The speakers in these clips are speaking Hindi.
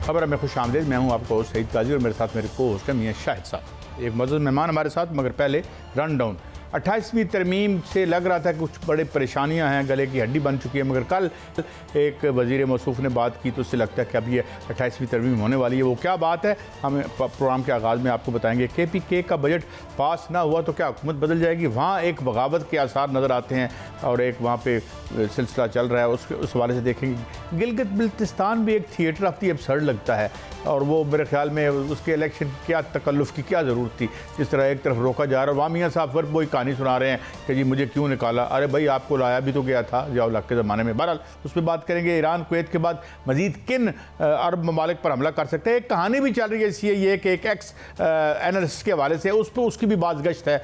खबर में खुश आमदीद। मैं हूँ आपको होस्ट सईद काजी और मेरे साथ मेरे को होस्ट है मियां शाहिद साहब। एक मज़ीद मेहमान हमारे साथ, मगर पहले रन डाउन। 28वीं तरमीम से लग रहा था कि कुछ बड़े परेशानियां हैं, गले की हड्डी बन चुकी है, मगर कल एक वज़ीर मौसूफ़ ने बात की तो उससे लगता है कि अब ये 28वीं तरमीम होने वाली है। वो क्या बात है हम प्रोग्राम के आगाज़ में आपको बताएंगे। KPK का बजट पास ना हुआ तो क्या हुकूमत बदल जाएगी? वहाँ एक बगावत के आसार नज़र आते हैं और एक वहाँ पे सिलसिला चल रहा है, उस हवाले से देखेंगे। गिलगित बिल्तिस्तान भी एक थिएटर ऑफ दी एब्सर्ड लगता है और वो मेरे ख्याल में उसके इलेक्शन की क्या तकल्लुफ़ की क्या ज़रूरत थी। जिस तरह एक तरफ रोका जा रहा है, वहाँ मियां साहब फिर वही कहानी सुना रहे हैं कि जी मुझे क्यों निकाला। अरे भाई आपको लाया भी तो गया था जियाउल हक के ज़माने में। बहरहाल उस पर बात करेंगे। ईरान कुवैत के बाद मज़ीद किन अरब ममालिक पर हमला कर सकते हैं। एक कहानी भी चल रही है CIA के एक एक्स एनालिस्ट के हवाले से, उस पर उसकी भी बात गश्त है,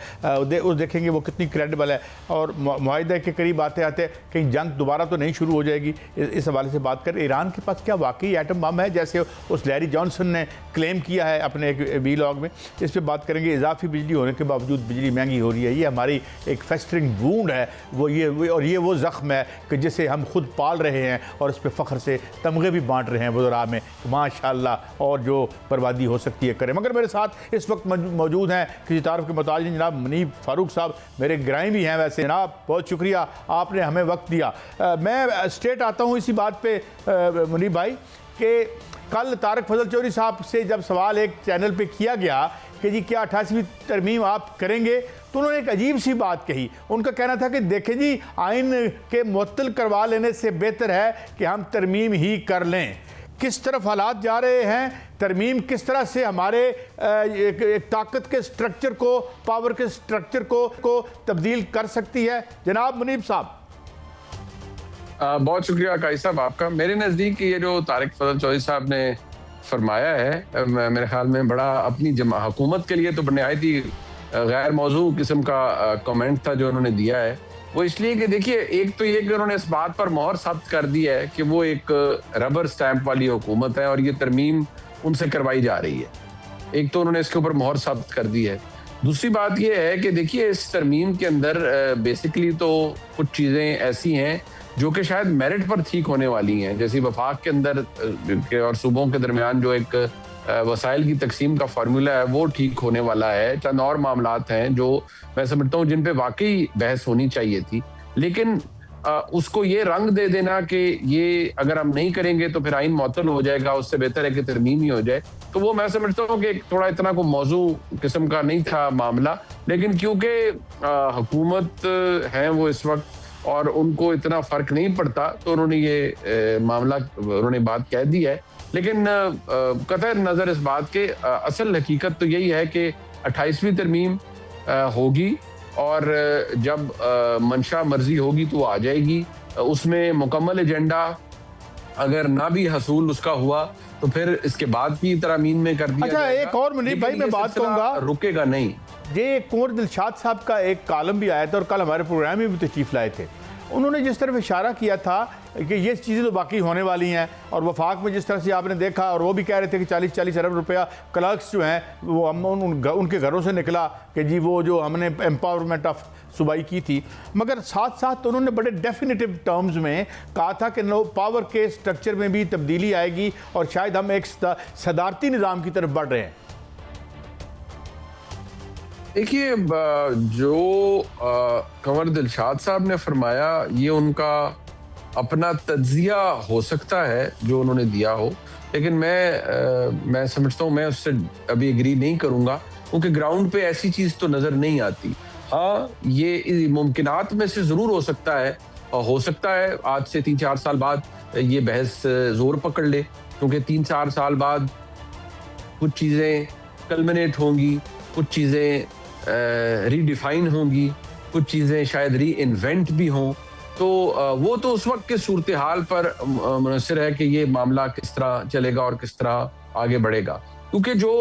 उस देखेंगे वो कितनी क्रेडिबल है। और मुआहिदे के करीब आते आते कहीं जंग दोबारा तो नहीं शुरू हो जाएगी, इस हवाले से बात करें। ईरान के पास क्या वाकई एटम बम है जैसे उस लैरी जॉनसन ने क्लेम किया है अपने एक वीलॉग में? इस पर बात करेंगे। इजाफी बिजली होने के बावजूद बिजली महंगी हो रही है, ये हमारी एक फेस्टरिंग वूंड है, ये वो ज़ख्म है कि जिसे हम खुद पाल रहे हैं और इस पर फ़ख्र से तमगे भी बांट रहे हैं वज़रा में, माशाअल्लाह। और जो बर्बादी हो सकती है करें। मगर मेरे साथ इस वक्त मौजूद हैं किसी तारफ़ के मुतालिक जनाब मुनीब फ़ारूक साहब, मेरे ग्राई भी हैं वैसे। जनाब बहुत शुक्रिया, आपने हमें वक्त दिया। मैं स्ट्रेट आता हूँ इसी बात पे मुनीब भाई कि कल तारक फजल चौधरी साहब से जब सवाल एक चैनल पे किया गया कि जी क्या 28वीं तरमीम आप करेंगे, तो उन्होंने एक अजीब सी बात कही। उनका कहना था कि देखें जी आइन के मुअत्तल करवा लेने से बेहतर है कि हम तरमीम ही कर लें। किस तरफ हालात जा रहे हैं, तरमीम किस तरह से हमारे एक ताकत के स्ट्रक्चर को, पावर के स्ट्रक्चर को तब्दील कर सकती है? जनाब मुनीब साहब। बहुत शुक्रिया काई साहब आपका। मेरे नज़दीक ये जो तारिक फजल चौधरी साहब ने फरमाया है, मेरे ख्याल में बड़ा अपनी हुकूमत के लिए तो नहायत ही गैर मौजू किस्म का कमेंट था जो उन्होंने दिया है। वो इसलिए कि देखिए, एक तो ये कि उन्होंने इस बात पर मोहर साबित कर दी है कि वो एक रबर स्टैंप वाली हुकूमत है और ये तरमीम उनसे करवाई जा रही है। एक तो उन्होंने इसके ऊपर मोहर साबित कर दी है। दूसरी बात ये है कि देखिए इस तरमीम के अंदर बेसिकली तो कुछ चीज़ें ऐसी हैं जो कि शायद मेरिट पर ठीक होने वाली हैं, जैसे वफाक के अंदर और सूबों के दरमियान जो एक वसाइल की तकसीम का फार्मूला है वो ठीक होने वाला है। चंद और मामलात हैं जो मैं समझता हूँ जिन पे वाकई बहस होनी चाहिए थी, लेकिन उसको ये रंग दे देना कि ये अगर हम नहीं करेंगे तो फिर आइन मुअत्तल हो जाएगा, उससे बेहतर है कि तरमीम ही हो जाए, तो वो मैं समझता हूँ कि थोड़ा इतना को मौजू किस्म का नहीं था मामला। लेकिन क्योंकि हुकूमत है वो इस वक्त और उनको इतना फर्क नहीं पड़ता, तो उन्होंने ये मामला उन्होंने बात कह दी है। लेकिन कतई नज़र इस बात के असल हकीकत तो यही है कि 28वीं तरमीम होगी और जब मंशा मर्जी होगी तो आ जाएगी। उसमें मुकम्मल एजेंडा अगर ना भी हसूल उसका हुआ तो फिर इसके बाद भी तरमीम में कर दिया अच्छा, एक और मुनीब भाई मैं बात कहूँगा, रुकेगा नहीं। ये कुंवर दिलशाद साहब का एक कॉलम भी आया था और कल हमारे प्रोग्राम में भी तशरीफ लाए थे। उन्होंने जिस तरफ इशारा किया था कि ये चीज़ें तो बाकी होने वाली हैं, और वफाक में जिस तरह से आपने देखा, और वो भी कह रहे थे कि 40-40 अरब रुपया क्लर्क्स जो हैं वो हम उनके घरों से निकला कि जी वो जो हमने एम्पावरमेंट ऑफ सूबाई की थी। मगर साथ साथ तो उन्होंने बड़े डेफिनेटिव टर्म्स में कहा था कि नो पावर के स्ट्रक्चर में भी तब्दीली आएगी और शायद हम एक सदारती निज़ाम की तरफ बढ़ रहे हैं। देखिए, जो कंवर दिलशाद साहब ने फरमाया ये उनका अपना तज्जिया हो सकता है जो उन्होंने दिया हो, लेकिन मैं समझता हूँ मैं उससे अभी एग्री नहीं करूँगा, क्योंकि ग्राउंड पे ऐसी चीज़ तो नज़र नहीं आती। हाँ, ये मुमकिनात में से ज़रूर हो सकता है आज से 3-4 साल बाद ये बहस ज़ोर पकड़ ले, क्योंकि 3-4 साल बाद कुछ चीज़ें कल्मिनेट होंगी, कुछ चीज़ें रीडिफाइन होंगी, कुछ चीज़ें शायद री इन्वेंट भी हों। तो वो तो उस वक्त के सूरत हाल पर मुनहसर है कि ये मामला किस तरह चलेगा और किस तरह आगे बढ़ेगा, क्योंकि जो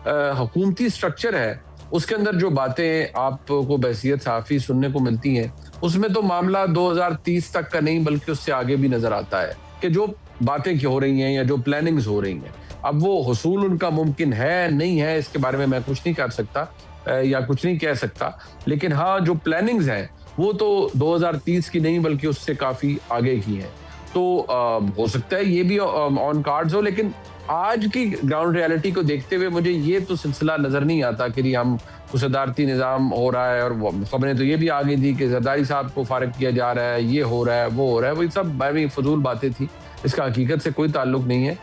हुकूमती स्ट्रक्चर है उसके अंदर जो बातें आपको बहसियत सहाफ़ी सुनने को मिलती हैं, उसमें तो मामला 2030 तक का नहीं बल्कि उससे आगे भी नजर आता है कि जो बातें हो रही हैं या जो प्लानिंग्स हो रही हैं, अब वो हुसूल उनका मुमकिन है नहीं है इसके बारे में मैं कुछ नहीं कर सकता या कुछ नहीं कह सकता। लेकिन हाँ, जो प्लानिंग्स हैं वो तो 2030 की नहीं बल्कि उससे काफ़ी आगे की हैं। तो हो सकता है ये भी ऑन कार्ड्स हो, लेकिन आज की ग्राउंड रियलिटी को देखते हुए मुझे ये तो सिलसिला नजर नहीं आता कि हम सदारती निज़ाम हो रहा है, और खबरें तो ये भी आ गई थी कि जरदारी साहब को फारिग किया जा रहा है, ये हो रहा है, वो हो रहा है, वो सब भाई फजूल बातें थी, इसका हकीकत से कोई ताल्लुक नहीं है।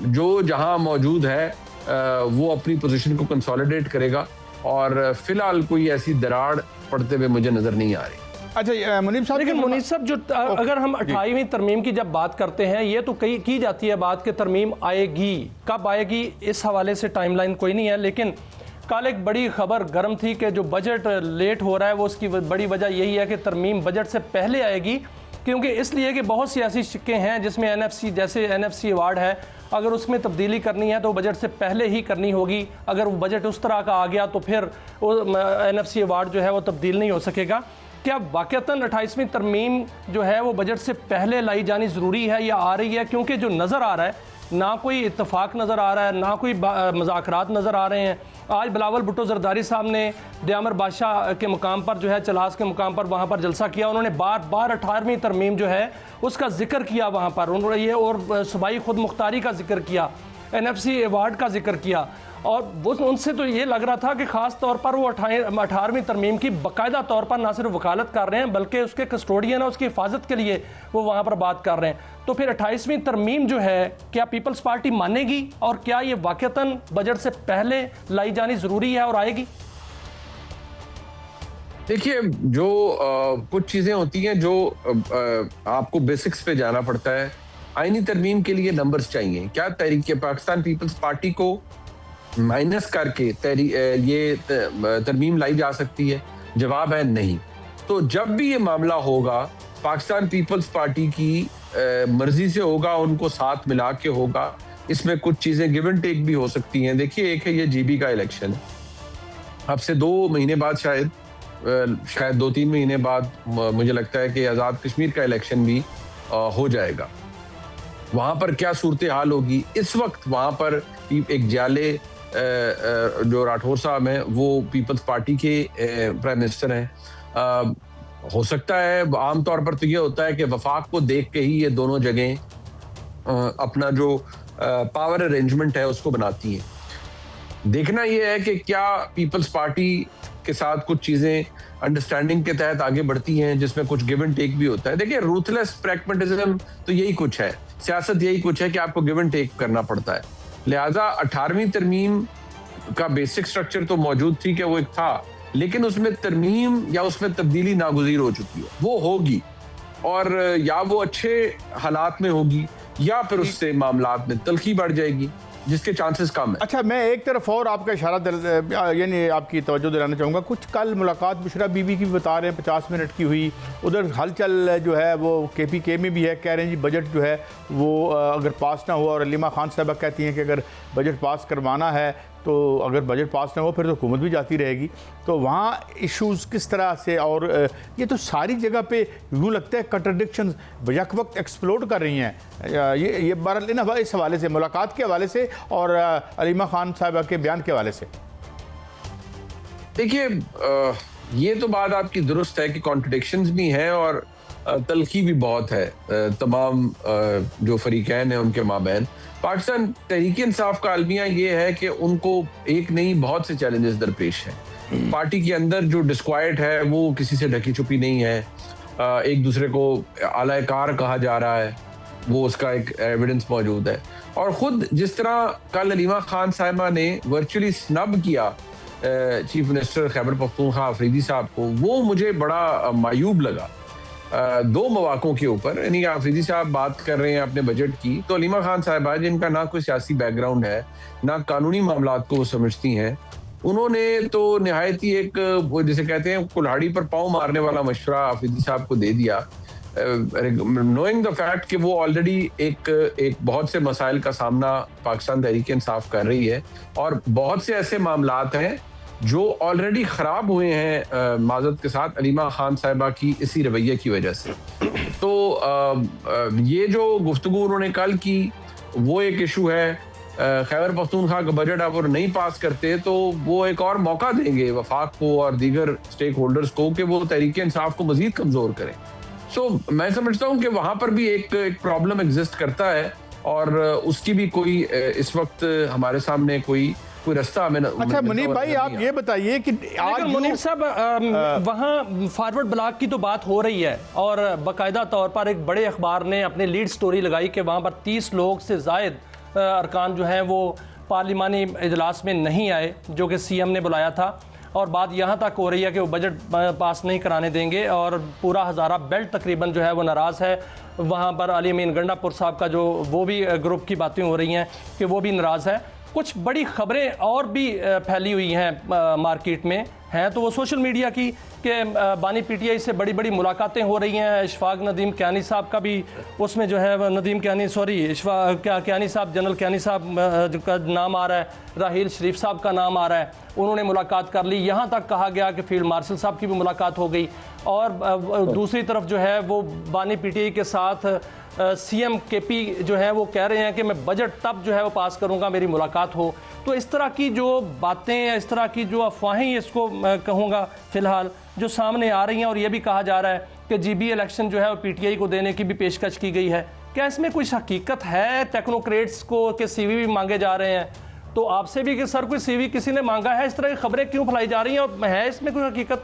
जो जहां मौजूद है वो अपनी पोजीशन को कंसोलिडेट करेगा, और फिलहाल कोई ऐसी दरार पड़ते हुए मुझे नजर नहीं आ रही। अच्छा मुनीब साहब, लेकिन मुनीब साहब जो अगर हम 28वीं तरमीम की जब बात करते हैं, ये तो कई की जाती है बात कि तरमीम आएगी, कब आएगी इस हवाले से टाइमलाइन कोई नहीं है, लेकिन कल एक बड़ी खबर गर्म थी कि जो बजट लेट हो रहा है वो उसकी बड़ी वजह यही है कि तरमीम बजट से पहले आएगी, क्योंकि इसलिए कि बहुत सी ऐसी शिक्के हैं जिसमें एनएफसी, जैसे एनएफसी अवार्ड है, अगर उसमें तब्दीली करनी है तो बजट से पहले ही करनी होगी। अगर वो बजट उस तरह का आ गया तो फिर एनएफसी अवार्ड जो है वो तब्दील नहीं हो सकेगा। क्या वाकईतन 28वीं तरमीम जो है वो बजट से पहले लाई जानी ज़रूरी है या आ रही है? क्योंकि जो नज़र आ रहा है, ना कोई इत्तफाक नज़र आ रहा है, ना कोई मज़ाकरात नज़र आ रहे हैं। आज बिलावल भुट्टो जरदारी साहब ने दयामर बादशाह के मुकाम पर जो है, चलास के मुकाम पर वहाँ पर जलसा किया, उन्होंने बार बार 18वीं तरमीम जो है उसका जिक्र किया वहाँ पर, उन्होंने ये और सूबाई खुद मुख्तारी का जिक्र किया, एनएफसी अवार्ड का जिक्र किया, और वो उनसे तो ये लग रहा था कि ख़ास तौर पर वो 18वीं तरमीम की बाकायदा तौर पर ना सिर्फ वकालत कर रहे हैं बल्कि उसके कस्टोडियन है, उसकी हिफाजत के लिए वो वहाँ पर बात कर रहे हैं। तो फिर 28वीं तरमीम जो है क्या पीपल्स पार्टी मानेगी, और क्या ये वाकईतन बजट से पहले लाई जानी ज़रूरी है और आएगी? देखिए, जो कुछ चीज़ें होती हैं जो आपको बेसिक्स पे जाना पड़ता है। आईनी तरमीम के लिए नंबर्स चाहिए। क्या तहरीक पाकिस्तान पीपल्स पार्टी को माइनस करके ये तरमीम लाई जा सकती है? जवाब है नहीं। तो जब भी ये मामला होगा पाकिस्तान पीपल्स पार्टी की मर्जी से होगा, उनको साथ मिला के होगा। इसमें कुछ चीजें गिव एंड टेक भी हो सकती हैं। देखिए, एक है ये जीबी का इलेक्शन, अब से 2 महीने बाद शायद 2-3 महीने बाद मुझे लगता है कि आज़ाद कश्मीर का इलेक्शन भी हो जाएगा। वहां पर क्या सूरत हाल होगी? इस वक्त वहां पर एक जाले जो राठौर साहब हैं वो पीपल्स पार्टी के प्राइम मिनिस्टर हैं। हो सकता है, आमतौर पर तो ये होता है कि वफाक को देख के ही ये दोनों जगह अपना जो पावर अरेंजमेंट है उसको बनाती हैं। देखना ये है कि क्या पीपल्स पार्टी के साथ कुछ चीजें अंडरस्टैंडिंग के तहत आगे बढ़ती हैं जिसमें कुछ गिव एंड टेक भी होता है। देखिए, रूथलेस प्रैग्मेटिज्म तो यही कुछ है, सियासत यही कुछ है कि आपको गिव एंड टेक करना पड़ता है। लिहाजा 18वीं तरमीम का बेसिक स्ट्रक्चर तो मौजूद थी कि वो एक था, लेकिन उसमें तरमीम या उसमें तब्दीली नागुज़ीर हो चुकी है। वो होगी, और या वो अच्छे हालात में होगी या फिर उससे मामलात में तल्खी बढ़ जाएगी, जिसके चांसेस कम है। अच्छा, मैं एक तरफ और आपका इशारा यानी आपकी तवज्जो दिलाना चाहूँगा। कुछ कल मुलाकात बुशरा बीबी की भी बता रहे हैं 50 मिनट की हुई। उधर हलचल जो है वो KPK में भी है, कह रहे हैं जी बजट जो है वो अगर पास ना हो, और अलीमा खान साहबा कहती हैं कि अगर बजट पास करवाना है तो अगर बजट पास ना हो फिर तो हुकूमत भी जाती रहेगी। तो वहाँ इश्यूज़ किस तरह से, और ये तो सारी जगह पे यूँ लगता है कंट्रडिक्शन यक वक्त एक्सप्लोड कर रही हैं। ये बहरहाल इस हवाले से, मुलाकात के हवाले से और अलीमा खान साहबा के बयान के हवाले से। देखिए, ये तो बात आपकी दुरुस्त है कि कॉन्ट्रडिक्शंस भी हैं और तल्खी भी बहुत है तमाम जो फरीकैन हैं उनके माबैन। पाकिस्तान तहरीक इंसाफ का अलमिया ये है कि उनको एक नहीं बहुत से चैलेंजेस दरपेश हैं। पार्टी के अंदर जो डिस्क्वाइट है वो किसी से ढकी छुपी नहीं है। एक दूसरे को आलाकार कहा जा रहा है, वो उसका एक एविडेंस मौजूद है। और खुद जिस तरह कल अलीमा खान साहिबा ने वर्चुअली स्नब किया चीफ मिनिस्टर खैबर पख्तूनख्वा अफरीदी साहब को, वो मुझे बड़ा मायूब लगा। 2 मौक़ों के ऊपर, यानी अफरीदी साहब बात कर रहे हैं अपने बजट की, तो अलीमा खान साहिबा जिनका ना कोई सियासी बैकग्राउंड है ना कानूनी मामलात को वो समझती हैं, उन्होंने तो निहायत ही एक वो जिसे कहते हैं कुल्हाड़ी पर पाँव मारने वाला मशवरा अफरीदी साहब को दे दिया, नोइंग द फैक्ट कि वो ऑलरेडी एक बहुत से मसाइल का सामना पाकिस्तान तहरीक इंसाफ कर रही है, और बहुत से ऐसे मामलात हैं जो ऑलरेडी खराब हुए हैं माजरत के साथ अलीमा खान साहिबा की इसी रवैये की वजह से। तो ये जो गुफ्तगू उन्होंने कल की वो एक इशू है। खैबर पख्तूनख्वा का बजट अगर नहीं पास करते तो वो एक और मौका देंगे वफाक को और दीगर स्टेक होल्डर्स को कि वो तहरीक इंसाफ को मजीद कमजोर करें। सो मैं समझता हूँ कि वहां पर भी एक प्रॉब्लम एग्जिस्ट करता है और उसकी भी कोई इस वक्त हमारे सामने कोई रास्ता हमें अच्छा मुनीफ भाई आप ये बताइए कि आज मुनीफ साहब वहाँ फॉरवर्ड ब्लॉक की तो बात हो रही है और बाकायदा तौर पर एक बड़े अखबार ने अपने लीड स्टोरी लगाई कि वहाँ पर 30 लोग से जायद अरकान जो हैं वो पार्लिमानी इजलास में नहीं आए जो कि सीएम ने बुलाया था और बात यहाँ तक हो रही है कि वो बजट पास नहीं कराने देंगे और पूरा हज़ारा बेल्ट तकरीबन जो है वो नाराज़ है। वहाँ पर अली अमीन गंडापुर साहब का जो वो भी ग्रुप की बातें हो रही हैं कि वो भी नाराज़ है। कुछ बड़ी खबरें और भी फैली हुई हैं मार्केट में हैं तो वो सोशल मीडिया की कि बानी पीटीआई से बड़ी बड़ी मुलाकातें हो रही हैं। इशफाक नदीम कियानी साहब का भी उसमें जो है नदीम कियानी कियानी साहब जनरल कियानी साहब का नाम आ रहा है, राहील शरीफ साहब का नाम आ रहा है, उन्होंने मुलाकात कर ली। यहाँ तक कहा गया कि फील्ड मार्शल साहब की भी मुलाकात हो गई और दूसरी तरफ जो है वो बानी पीटीआई के साथ सीएम केपी जो है वो कह रहे हैं कि मैं बजट तब जो है वो पास करूंगा मेरी मुलाकात हो। तो इस तरह की जो बातें, इस तरह की जो अफवाहें इसको कहूँगा फ़िलहाल जो सामने आ रही हैं और ये भी कहा जा रहा है कि जीबी इलेक्शन जो है वो पीटीआई को देने की भी पेशकश की गई है। क्या इसमें कुछ हकीकत है? टेक्नोक्रेट्स को के सीवी भी मांगे जा रहे हैं तो आपसे भी कि सर कोई सीवी किसी ने मांगा है? इस तरह की खबरें क्यों फैलाई जा रही हैं और है इसमें कोई हकीकत?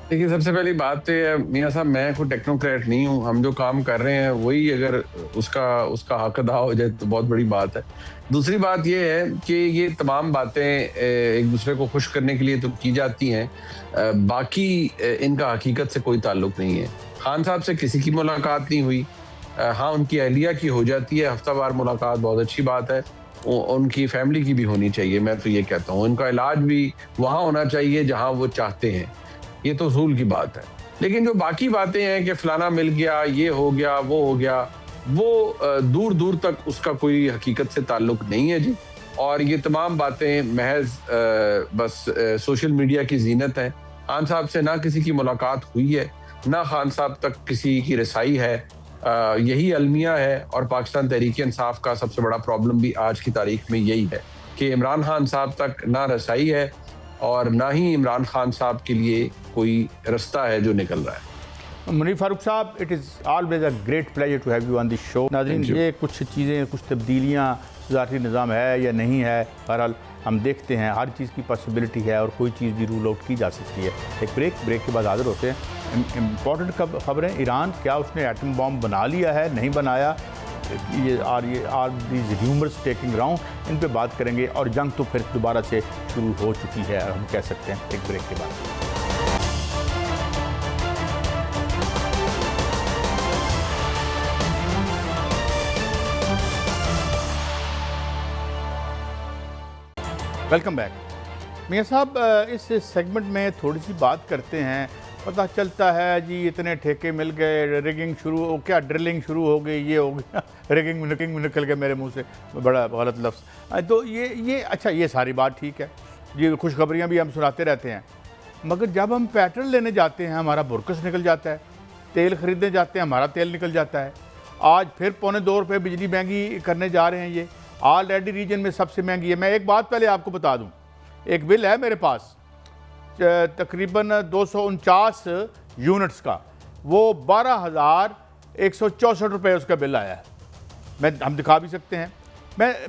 देखिए सबसे पहली बात तो है मियां साहब, मैं कोई टेक्नोक्रेट नहीं हूँ। हम जो काम कर रहे हैं वही अगर उसका हक अदा हो जाए तो बहुत बड़ी बात है। दूसरी बात ये है कि ये तमाम बातें एक दूसरे को खुश करने के लिए तो की जाती हैं, बाकी इनका हकीकत से कोई ताल्लुक नहीं है। खान साहब से किसी की मुलाकात नहीं हुई। हाँ उनकी अहलिया की हो जाती है हफ्तावार मुलाकात, बहुत अच्छी बात है। उनकी फैमिली की भी होनी चाहिए। मैं तो ये कहता हूँ उनका इलाज भी वहाँ होना चाहिए जहाँ वो चाहते हैं, ये तो उसूल की बात है। लेकिन जो बाकी बातें हैं कि फलाना मिल गया, ये हो गया, वो हो गया, वो दूर दूर तक उसका कोई हकीकत से ताल्लुक नहीं है जी। और ये तमाम बातें महज बस सोशल मीडिया की जीनत है। खान साहब से ना किसी की मुलाकात हुई है, ना खान साहब तक किसी की रसाई है। यही अलमिया है और पाकिस्तान तहरीक इंसाफ का सबसे बड़ा प्रॉब्लम भी आज की तारीख में यही है कि इमरान खान साहब तक ना रसाई है और ना ही इमरान खान साहब के लिए कोई रास्ता है जो निकल रहा है। मुनीफ फारूक साहब, it is always a great pleasure to have you on this show. नाज़रीन, ये कुछ चीज़ें, कुछ तब्दीलियाँ सदारती निज़ाम है या नहीं है, बहरहाल हम देखते हैं हर चीज़ की पॉसिबिलिटी है और कोई चीज़ भी रूल आउट की जा सकती है। एक ब्रेक के बाद हाजिर होते हैं। इम्पॉर्टेंट खबरें, ईरान क्या उसने एटम बॉम्ब बना लिया है, नहीं बनाया, ये are these rumours taking rounds, इन पे बात करेंगे। और जंग तो फिर दोबारा से शुरू हो चुकी है हम कह सकते हैं। एक ब्रेक के बाद वेलकम बैक। मियां साहब, इस सेगमेंट में थोड़ी सी बात करते हैं। पता चलता है जी इतने ठेके मिल गए, रिगिंग शुरू हो, क्या ड्रिलिंग शुरू हो गई, ये हो गया, रिगिंग निकल गया मेरे मुंह से, बड़ा गलत लफ्ज़। तो ये अच्छा, ये सारी बात ठीक है, ये खुशखबरियाँ भी हम सुनाते रहते हैं, मगर जब हम पेट्रोल लेने जाते हैं हमारा बुरकस निकल जाता है, तेल ख़रीदने जाते हैं हमारा तेल निकल जाता है। आज फिर ₹2.25 बिजली महंगी करने जा रहे हैं। ये ऑलरेडी रीजन में सबसे महंगी है। मैं एक बात पहले आपको बता दूँ, एक बिल है मेरे पास तकरीबन 249 यूनिट्स का, वो 12,164 रुपये उसका बिल आया है। हम दिखा भी सकते हैं।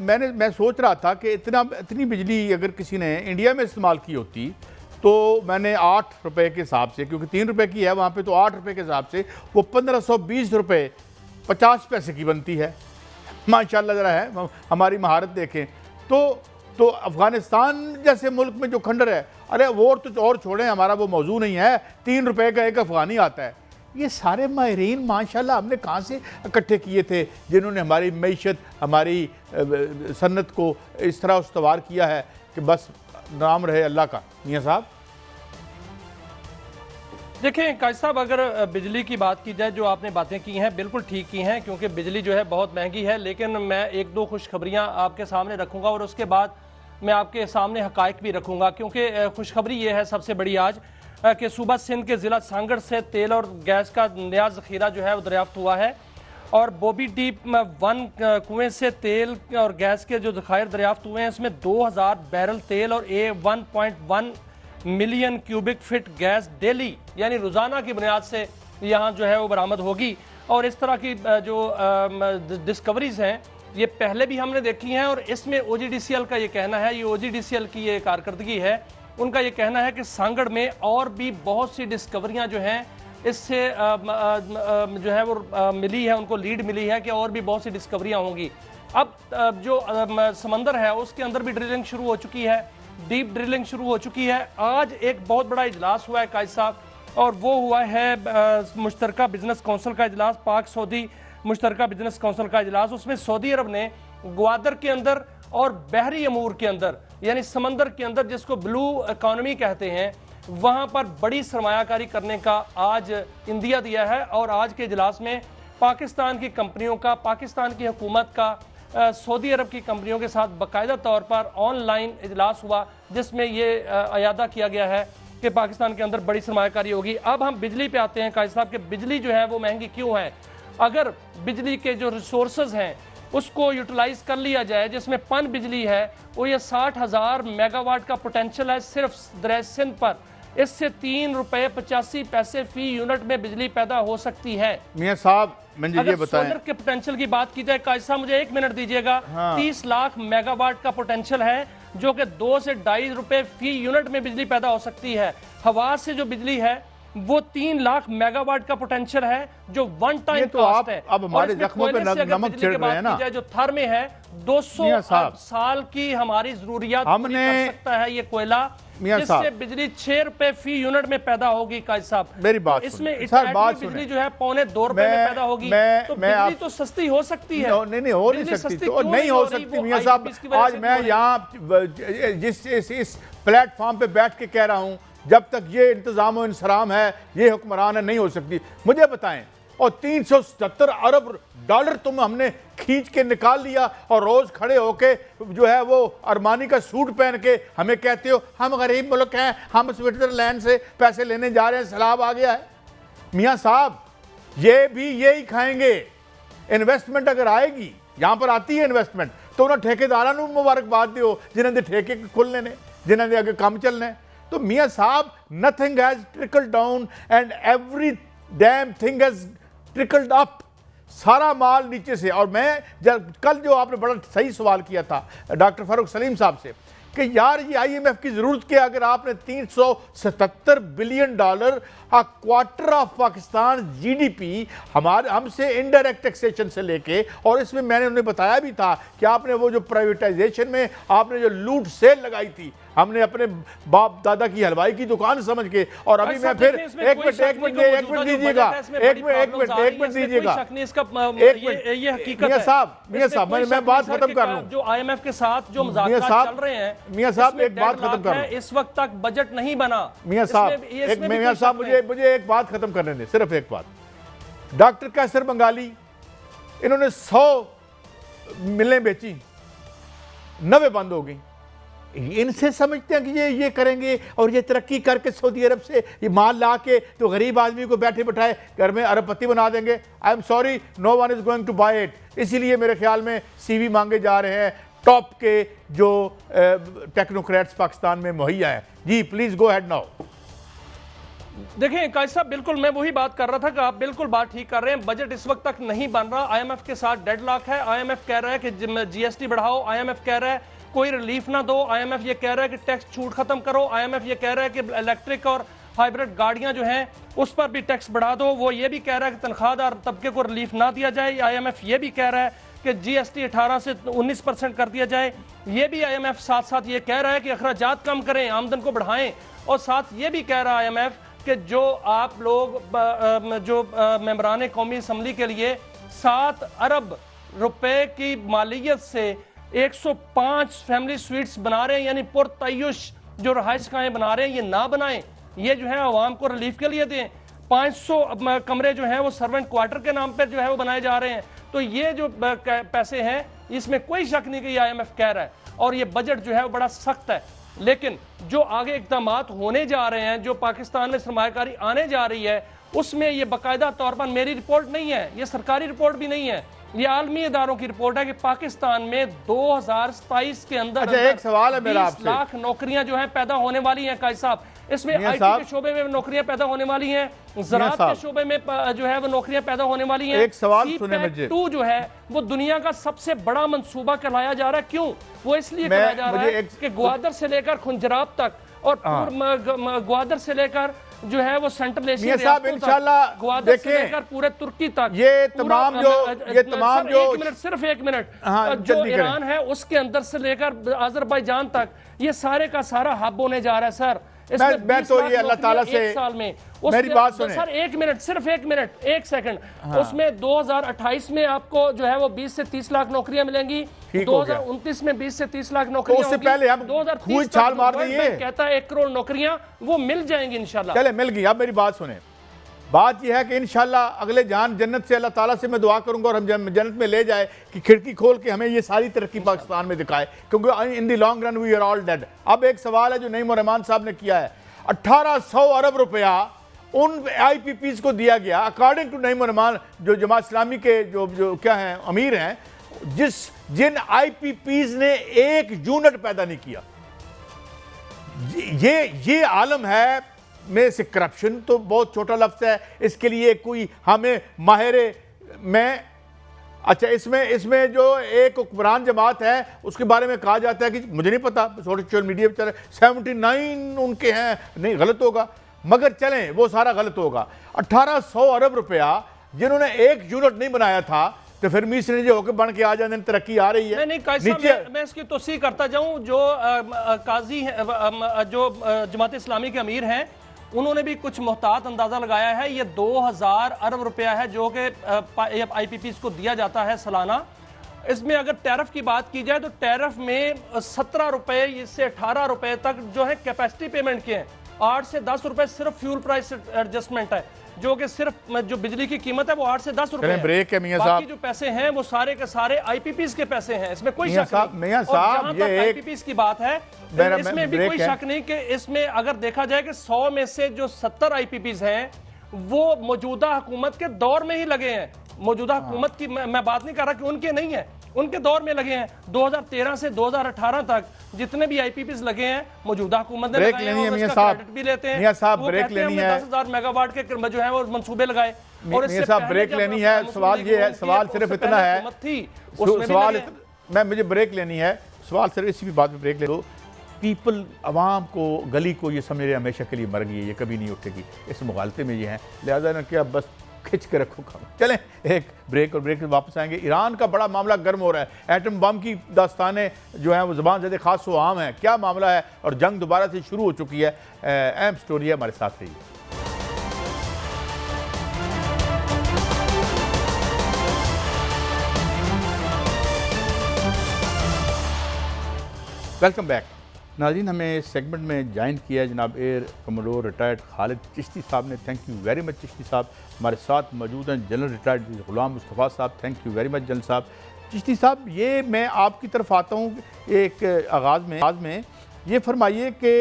मैं सोच रहा था कि इतनी बिजली अगर किसी ने इंडिया में इस्तेमाल की होती तो मैंने 8 रुपये के हिसाब से, क्योंकि 3 रुपये की है वहाँ पे, तो 8 रुपये के हिसाब से वो 1520 रुपये 50 पैसे की बनती है। माशाल्लाह ज़रा है, हमारी महारत देखें तो अफ़गानिस्तान जैसे मुल्क में जो खंडर है, अरे वो तो और छोड़ें, हमारा वो मौजू नहीं है, 3 रुपये का एक अफ़गानी आता है। ये सारे माहिरीन माशाल्लाह हमने कहाँ से इकट्ठे किए थे जिन्होंने हमारी मईशत, हमारी सन्नत को इस तरह उस्तवार किया है कि बस नाम रहे अल्लाह का। मियां साहब देखें काजी साहब, अगर बिजली की बात की जाए, जो आपने बातें की हैं बिल्कुल ठीक की हैं, क्योंकि बिजली जो है बहुत महंगी है। लेकिन मैं एक दो खुशखबरियाँ आपके सामने रखूँगा और उसके बाद मैं आपके सामने हकायक भी रखूँगा, क्योंकि खुशखबरी ये है सबसे बड़ी आज कि सूबा सिंध के ज़िला सांगड़ से तेल और गैस का नया ज़ख़ीरा जो है वो दरियाफ्त हुआ है और बॉबी डीप 1 कुएँ से तेल और गैस के जो ज़ख़ायर दरियाफ्त हुए हैं, इसमें 2000 बैरल तेल और 1.1 million cubic fit gas daily यानी रोज़ाना की बुनियाद से यहाँ जो है वो बरामद होगी। और इस तरह की जो डिस्कवरीज हैं ये पहले भी हमने देखी हैं, और इसमें OGDCL का ये कहना है, ये OGDCL की ये कारकर्दगी है, उनका ये कहना है कि सांगड़ में और भी बहुत सी डिस्कवरियां जो हैं इससे जो है वो मिली है, उनको लीड मिली है कि और भी बहुत सी डिस्कवरियां होंगी। अब जो समंदर है उसके अंदर भी ड्रिलिंग शुरू हो चुकी है, डीप ड्रिलिंग शुरू हो चुकी है। आज एक बहुत बड़ा इजलास हुआ है कायद साहब, और वो हुआ है मुश्तरका बिजनेस काउंसिल का इजलास, पाक सऊदी मुश्तरका बिजनेस काउंसिल का इजलास। उसमें सऊदी अरब ने ग्वादर के अंदर और बहरी अमूर के अंदर, यानी समंदर के अंदर जिसको ब्लू इकॉनमी कहते हैं, वहां पर बड़ी सरमायाकारी करने का आज इंदिया दिया है। और आज के इजलास में पाकिस्तान की कंपनियों का, पाकिस्तान की हुकूमत का सऊदी अरब की कंपनियों के साथ बाकायदा तौर पर ऑनलाइन इजलास हुआ, जिसमें ये अयादा किया गया है कि पाकिस्तान के अंदर बड़ी सरमायाकारी होगी। अब हम बिजली पे आते हैं कायद साहब कि बिजली जो है वो महंगी क्यों है। अगर बिजली के जो रिसोर्सेज हैं उसको यूटिलाइज कर लिया जाए, जिसमें पन बिजली है वो ये 60,000 मेगावाट का पोटेंशियल है सिर्फ दरिया सिंध पर, इससे ₹3.85 फी यूनिट में बिजली पैदा हो सकती है। मियां साहब मुझे ये बताएं, सोलर के पोटेंशियल की बात की जाए कायद साहब, मुझे 1 मिनट दीजिएगा। हाँ। 30 लाख मेगावाट का पोटेंशियल है, जो कि 2 से ₹2.5 फी यूनिट में बिजली पैदा हो सकती है। हवा से जो बिजली है वो 3 लाख मेगावाट का पोटेंशियल है, जो वन टाइम तो कॉस्ट है। अब हमारे जख्मों पे नमक छिड़क रहे हैं ना। जो थर में है 200 साल की हमारी जरूरियात पूरी कर सकता है ये कोयला, जिससे बिजली ₹6 फी यूनिट में पैदा होगी। कायद साहब मेरी बात इसमें बिजली जो है ₹2.25 में पैदा होगी, तो बिजली तो सस्ती हो सकती है। नहीं हो नहीं सकती, तो नहीं हो सकती मियां साहब। आज मैं यहाँ इस प्लेटफॉर्म पे बैठ के कह रहा हूँ, जब तक ये इंतजाम और इंसराम है, ये हुक्मरान है, नहीं हो सकती। मुझे बताएं, और $377 अरब तुम हमने खींच के निकाल लिया, और रोज खड़े होके जो है वो अरमानी का सूट पहन के हमें कहते हो हम गरीब मुल्क हैं, हम स्विट्जरलैंड से पैसे लेने जा रहे हैं, सैलाब आ गया है। मियां साहब ये भी यही खाएंगे। इन्वेस्टमेंट अगर आएगी, यहां पर आती है इन्वेस्टमेंट, तो उन्हें ठेकेदारों को मुबारकबाद दियो जिन्होंने ठेके खुलने ने, जिन्होंने अगर काम चलने। तो मियां साहब nothing has trickled down and every damn thing has trickled up. सारा माल नीचे से। और मैं जब कल जो आपने बड़ा सही सवाल किया था डॉक्टर फारूक सलीम साहब से कि यार ये IMF की जरूरत क्या, अगर आपने $377 billion, a quarter of Pakistan GDP हमारे हमसे इनडायरेक्ट टैक्सेशन से लेके, और इसमें मैंने उन्हें बताया भी था कि आपने वो जो प्राइवेटाइजेशन में आपने जो लूट सेल लगाई थी, हमने अपने बाप दादा की हलवाई की दुकान समझ के। और अभी मैं फिर एक मिनट दीजिएगा, एक मिनट दीजिएगा, मियां साहब मैं बात खत्म कर लूं। जो IMF के साथ जो मुज़ाकरात चल रहे हैं, मियां साहब एक बात खत्म कर लूं। इस वक्त तक बजट नहीं बना। मियां साहब मुझे एक बात खत्म करने दें, सिर्फ एक बात। डॉक्टर कैसर बंगाली, इन्होंने 100 मिलें बेची, 90 बंद हो गई। इनसे समझते हैं कि ये करेंगे और ये तरक्की करके सऊदी अरब से ये माल ला के तो गरीब आदमी को बैठे बैठाए घर में अरबपति बना देंगे। I am sorry, no one is going to buy it. इसीलिए मेरे ख्याल में CV मांगे जा रहे हैं टॉप के जो टेक्नोक्रेट्स पाकिस्तान में मुहैया है। जी प्लीज गो हेड नाउ। देखिए कायद साहब, बिल्कुल मैं वही बात कर रहा था कि आप बिल्कुल बात ठीक कर रहे हैं। बजट इस वक्त तक नहीं बन रहा, IMF के साथ डेडलॉक है। IMF कह रहा है कि GST बढ़ाओ, IMF कह रहा है कोई रिलीफ ना दो, IMF ये कह रहा है कि टैक्स छूट खत्म करो, IMF ये कह रहा है कि इलेक्ट्रिक और हाइब्रिड गाड़ियां जो हैं उस पर भी टैक्स बढ़ा दो। वो ये भी कह रहा है कि तनख्वाहदार तबके को रिलीफ ना दिया जाए। IMF ये भी कह रहा है कि GST 18 से 19% कर दिया जाए। ये भी IMF साथ साथ ये कह रहा है कि अखराजात कम करें, आमदन को बढ़ाएं। और साथ ये भी कह रहा है IMF कि जो आप लोग जो मेंबरान कौमी असम्बली के लिए 7 अरब रुपए की मालियत से 105 फैमिली स्वीट्स बना रहे हैं, यानी पुरतयुश जो रहायश खाएं बना रहे हैं, ये ना बनाएं। ये जो है आवाम को रिलीफ के लिए दें। 500 कमरे जो हैं वो सर्वेंट क्वार्टर के नाम पर जो है वो बनाए जा रहे हैं। तो ये जो पैसे हैं इसमें कोई शक नहीं कि IMF कह रहा है। और ये बजट जो है वो बड़ा सख्त है, लेकिन जो आगे इक़दाम होने जा रहे हैं, जो पाकिस्तान में सरमायाकारी आने जा रही है, उसमें ये बाकायदा तौर पर मेरी रिपोर्ट नहीं है, ये सरकारी रिपोर्ट भी नहीं है, ये आलमी इदारों की रिपोर्ट है कि पाकिस्तान में 2027 के अंदर एक सवाल है मेरा 20 लाख नौकरियां जो हैं पैदा होने वाली हैं। कायद साहब इसमें आईटी के शोबे में नौकरियां पैदा होने वाली हैं, ज़राअत के शोबे में जो है वो नौकरियां पैदा होने वाली हैं। एक सवाल सुने मुझे, 2 जो है वो दुनिया का सबसे बड़ा मंसूबा कहलाया जा रहा है। क्यों? वो इसलिए कहलाया जा रहा है कि ग्वादर से लेकर खुंजराब तक और ग्वादर से लेकर जो है वो सेंट्रल एशिया साहब इंशाल्लाह ग्वादर से लेकर पूरे तुर्की तक ये तमाम जो सिर्फ एक मिनट जो ईरान है उसके अंदर से लेकर अजरबैजान तक ये सारे का सारा हब होने जा रहा है सर। मैं तो ये अल्लाह ताला से साल में मेरी बात सुने सर, एक मिनट, सिर्फ एक मिनट, एक सेकंड। उसमें 2028 में आपको जो है वो 20 से 30 लाख नौकरियां मिलेंगी, 2029 में 20 से 30 लाख नौकरियां, तो उससे पहले हम 2030 छाल मार देंगे, कहता है 1 करोड़ नौकरियां वो मिल जाएंगी इंशाल्लाह। चले मिल गई। अब मेरी बात सुने, बात यह है कि इंशाल्लाह अगले जान जन्नत से अल्लाह ताला से मैं दुआ करूंगा और हम जन्नत में ले जाए कि खिड़की खोल के हमें ये सारी तरक्की पाकिस्तान में दिखाए, क्योंकि in the long run we are all dead. अब एक सवाल है जो नईम और रहमान साहब ने किया है, 1800 अरब रुपया उन आईपीपीज को दिया गया अकॉर्डिंग टू नईम और रहमान, जो जमात इस्लामी के जो क्या हैं अमीर हैं, जिन आईपीपीज ने 1 यूनिट पैदा नहीं किया। ये आलम है में से करप्शन तो बहुत छोटा लफ्ज़ है, इसके लिए कोई हमें माहिर में अच्छा इसमें जो एक हुक्मरान जमात है उसके बारे में कहा जाता है कि मुझे नहीं पता, सोशल मीडिया पर चले 79 उनके हैं, नहीं गलत होगा, मगर चलें वो सारा गलत होगा। 1800 अरब रुपया जिन्होंने 1 यूनिट नहीं बनाया था, तो फिर मिस्र जो होकर बन के आ जाने तरक्की आ रही है। नहीं, मैं इसकी तोसी करता जाऊं, जो काजी जो जमात इस्लामी के अमीर हैं उन्होंने भी कुछ मुहतात अंदाजा लगाया है। ये 2000 अरब रुपया है जो कि आईपीपीज को दिया जाता है सालाना। इसमें अगर टैरिफ की बात की जाए तो टैरिफ में 17 रुपए से 18 रुपए तक जो है कैपेसिटी पेमेंट के हैं, 8 से 10 रुपए सिर्फ फ्यूल प्राइस एडजस्टमेंट है, जो कि सिर्फ जो बिजली की कीमत है वो 8 से 10 रुपए। ब्रेक है मियां बाकी जो पैसे हैं वो सारे के सारे आईपीपीज के पैसे हैं, इसमें कोई शक नहीं। मियां साहब ये आईपीपीज की बात है, इसमें भी कोई शक नहीं कि इसमें अगर देखा जाए कि 100 में से जो 70 आईपीपीज हैं वो मौजूदा हुकूमत के दौर में ही लगे हैं। मौजूदा हुकूमत की मैं बात नहीं कर रहा कि उनके नहीं है, उनके दौर में लगे हैं। 2013 से 2018 तक जितने भी आईपीपीज लगे हैं मौजूदा हुकूमत ने लगाए हैं, और इसका क्रेडिट भी लेते हैं। मियां साहब वो ब्रेक कहते हैं लेनी है, 10,000 मेगावाट के जो है वो मंसूबे लगाए। और इससे साहब ब्रेक लेनी है, सवाल ये है, सवाल सिर्फ इतना है, सवाल मैं मुझे ब्रेक लेनी है, सवाल सिर्फ इसी भी बात में ब्रेक ले दो। पीपल आवाम को गली को ये समझ रहे हमेशा के लिए मर गई है, ये कभी नहीं उठेगी, इस मुगालते में ये है, लिहाजा ना क्या बस खिंच के रखो काम। चलें एक ब्रेक, और ब्रेक से वापस आएंगे। ईरान का बड़ा मामला गर्म हो रहा है, एटम बम की दास्तानें जो हैं वो ज़बान ज़्यादा खास व आम है, क्या मामला है, और जंग दोबारा से शुरू हो चुकी है। अहम स्टोरी है, हमारे साथ रहिए। वेलकम बैक नाज़रीन, हमें इस सेगमेंट में ज्वाइन किया है जनाब air commodore retired Khalid Chishti साहब ने। Thank you very much Chishti साहब। हमारे साथ मौजूद हैं general retired Ghulam Mustafa sahab. Thank you very much general साहब। चिश्ती साहब, ये मैं आपकी तरफ आता हूँ, एक आगाज़ में ये फरमाइए कि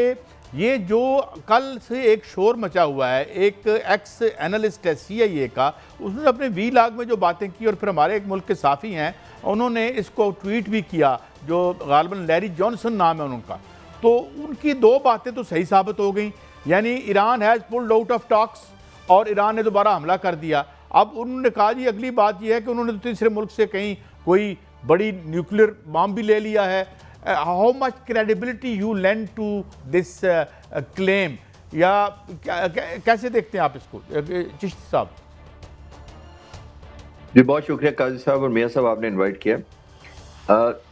ये जो कल से एक शोर मचा हुआ है, एक एक्स एनालिस्ट है CIA का, उसने अपने वीलॉग में जो बातें की, और फिर हमारे एक मुल्क के साफ़ी हैं उन्होंने इसको ट्वीट भी किया, जो गालिबन लैरी जॉनसन नाम है उनका, तो उनकी 2 बातें तो सही साबित हो गई, यानी Iran has pulled out of talks और ईरान ने दोबारा हमला कर दिया। अब उन्होंने कहा जी अगली बात यह है कि उन्होंने तो तीसरे मुल्क से कहीं कोई बड़ी न्यूक्लियर बम भी ले लिया है। How much credibility you lend to this claim, या कैसे देखते हैं आप इसको चिश्ती साहब? जी बहुत शुक्रिया काजी साहब और मियां साहब, आपने इनवाइट किया।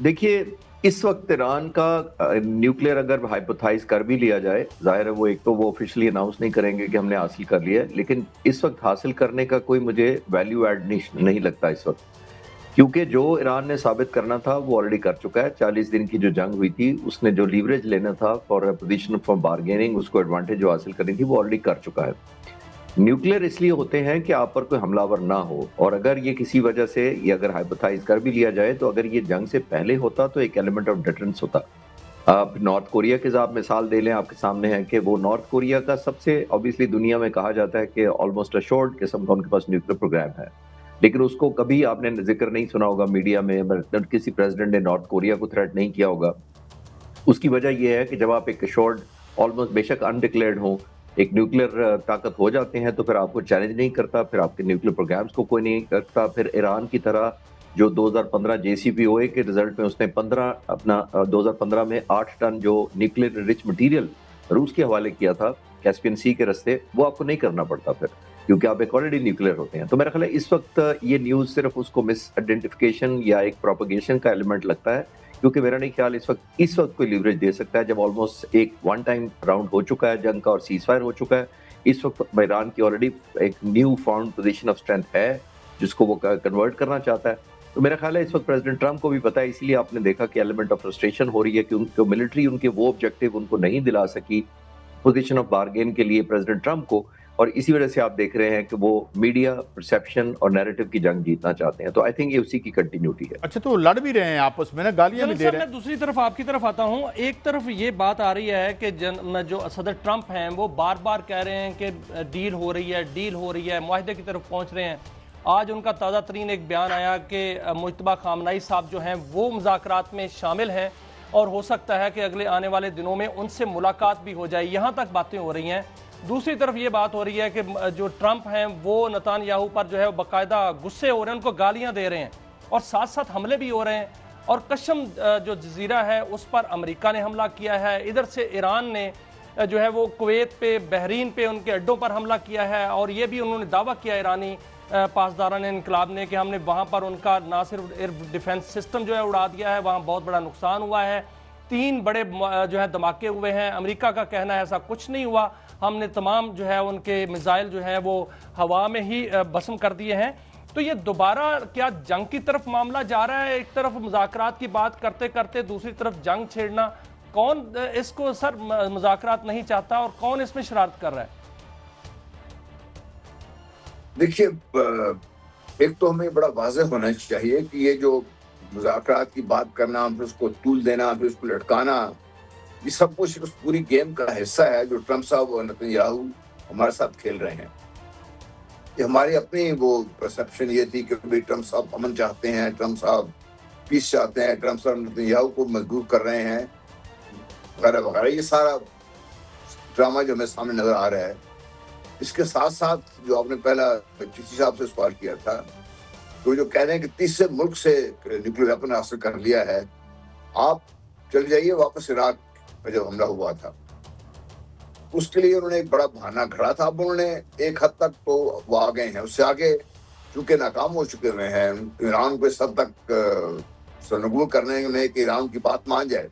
देखिए, इस वक्त ईरान का न्यूक्लियर अगर हाइपोथाइज कर भी लिया जाए, जाहिर है वो एक तो वो ऑफिशियली अनाउंस नहीं करेंगे कि हमने हासिल कर लिया है, लेकिन इस वक्त हासिल करने का कोई मुझे वैल्यू एड नहीं लगता इस वक्त, क्योंकि जो ईरान ने साबित करना था वो ऑलरेडी कर चुका है। 40 दिन की जो जंग हुई थी उसने जो लीवरेज लेना था फॉर पोजीशन फॉर बार्गेनिंग, उसको एडवांटेज जो हासिल करनी थी वो ऑलरेडी कर चुका है। न्यूक्लियर इसलिए होते हैं कि आप पर कोई हमलावर ना हो, और अगर ये किसी वजह से ये अगर हाइपोथाइज कर भी लिया जाए तो अगर ये जंग से पहले होता तो एक एलिमेंट ऑफ डिफरेंस होता। आप नॉर्थ कोरिया के आप मिसाल दे लें, आपके सामने है कि वो नॉर्थ कोरिया का सबसे ऑब्वियसली दुनिया में कहा जाता है कि ऑलमोस्ट अश्योर्ड किस्म का उनके पास न्यूक्लियर प्रोग्राम है, लेकिन उसको कभी आपने जिक्र नहीं सुना होगा मीडिया में, किसी प्रेसिडेंट ने नॉर्थ कोरिया को थ्रेट नहीं किया होगा। उसकी वजह यह है कि जब आप एक अश्योर्ड ऑलमोस्ट बेशक अनडिक्लेयर्ड हो, एक न्यूक्लियर ताकत हो जाते हैं तो फिर आपको चैलेंज नहीं करता, फिर आपके न्यूक्लियर प्रोग्राम्स को कोई नहीं करता। फिर ईरान की तरह जो 2015 JCPOA के रिजल्ट में उसने 2015 में 8 टन जो न्यूक्लियर रिच मटेरियल रूस के हवाले किया था कैस्पियन सी के रास्ते, वो आपको नहीं करना पड़ता फिर, क्योंकि आप एक ऑलरेडी न्यूक्लियर होते हैं। तो मेरा ख्याल है इस वक्त ये न्यूज़ सिर्फ उसको मिस आइडेंटिफिकेशन या एक प्रोपगेशन का एलिमेंट लगता है, क्योंकि मेरा नहीं ख्याल इस वक्त कोई लीवरेज दे सकता है, जब ऑलमोस्ट एक वन टाइम राउंड हो चुका है जंग का और सीज फायर हो चुका है। इस वक्त ईरान की ऑलरेडी एक new found position of strength है जिसको वो कन्वर्ट करना चाहता है। तो मेरा ख्याल है इस वक्त प्रेसिडेंट ट्रंप को भी पता है, इसलिए आपने देखा कि एलिमेंट ऑफ फ्रस्ट्रेशन हो रही है कि उनको मिलिट्री उनके वो ऑब्जेक्टिव उनको नहीं दिला सकी पोजीशन ऑफ बार्गेन के लिए प्रेसिडेंट ट्रंप को, और इसी वजह से आप देख रहे हैं कि वो मीडिया परसेप्शन और नैरेटिव की जंग जीतना चाहते हैं। तो आई थिंक ये उसी की कंटिन्यूटी है। अच्छा, तो लड़ भी रहे हैं आपस में ना, गालियां भी दे रहे हैं। मैं दूसरी तरफ आपकी तरफ आता हूं। एक तरफ ये बात आ रही है कि जो सदर ट्रंप हैं वो बार बार कह रहे हैं कि डील हो रही है, मुआहदे की तरफ पहुंच रहे हैं। आज उनका ताज़ा तरीन एक बयान आया कि मुज्तबा खामनाई साहब जो हैं वो मुज़ाकरात में शामिल हैं और हो सकता है कि अगले आने वाले दिनों में उनसे मुलाकात भी हो जाए, यहाँ तक बातें हो रही हैं। दूसरी तरफ ये बात हो रही है कि जो ट्रंप हैं वो नेतन्याहू पर जो है बाकायदा गुस्से हो रहे हैं, उनको गालियाँ दे रहे हैं और साथ साथ हमले भी हो रहे हैं। और कशम जो जजीरा है उस पर अमेरिका ने हमला किया है, इधर से ईरान ने जो है वो कुवैत पे, बहरीन पे, उनके अड्डों पर हमला किया है। और ये भी उन्होंने दावा किया ईरानी पासदारान इनकलाब ने कि हमने वहाँ पर उनका ना सिर्फ एयर डिफेंस सिस्टम जो है उड़ा दिया है, वहाँ बहुत बड़ा नुकसान हुआ है, 3 बड़े जो है धमाके हुए हैं। अमेरिका का कहना है ऐसा कुछ नहीं हुआ, हमने तमाम जो है उनके मिसाइल जो है वो हवा में ही भस्म कर दिए हैं। तो ये दोबारा क्या जंग की तरफ मामला जा रहा है? एक तरफ मुज़ाकरात की बात करते करते दूसरी तरफ जंग छेड़ना, कौन इसको सर मुज़ाकरात नहीं चाहता और कौन इसमें शरारत कर रहा है? देखिए, एक तो हमें बड़ा वाज़ेह होना चाहिए कि ये जो मुज़ाकरात की बात करना, फिर उसको तूल देना, फिर उसको लटकाना, ये सब कुछ उस पूरी गेम का हिस्सा है जो ट्रंप साहब और नेतन्याहू हमारे साथ खेल रहे हैं। ये हमारी अपनी वो परसेप्शन ये थी कि भाई ट्रंप साहब अमन चाहते हैं, ट्रंप साहब पीस चाहते हैं, ट्रंप साहब नेतन्याहू को मजबूर कर रहे हैं, वगैरह वगैरह। ये सारा ड्रामा जो हमें सामने नजर आ रहा है। इसके साथ साथ जो आपने पहला चिश्ती साहब से सवाल किया था, तो जो कह रहे हैं कि 30 से मुल्क से न्यूक्लियर वेपन हासिल कर लिया है, आप चल जाइए वापस इराक में जब हमला हुआ था, उसके लिए उन्होंने एक बड़ा बहाना घड़ा था। अब उन्होंने एक हद तक तो वो आ गए हैं, उससे आगे चूंकि नाकाम हो चुके हुए हैं, ईरान को इस हद तक सरनगुल करने में कि ईरान की बात मान जाए।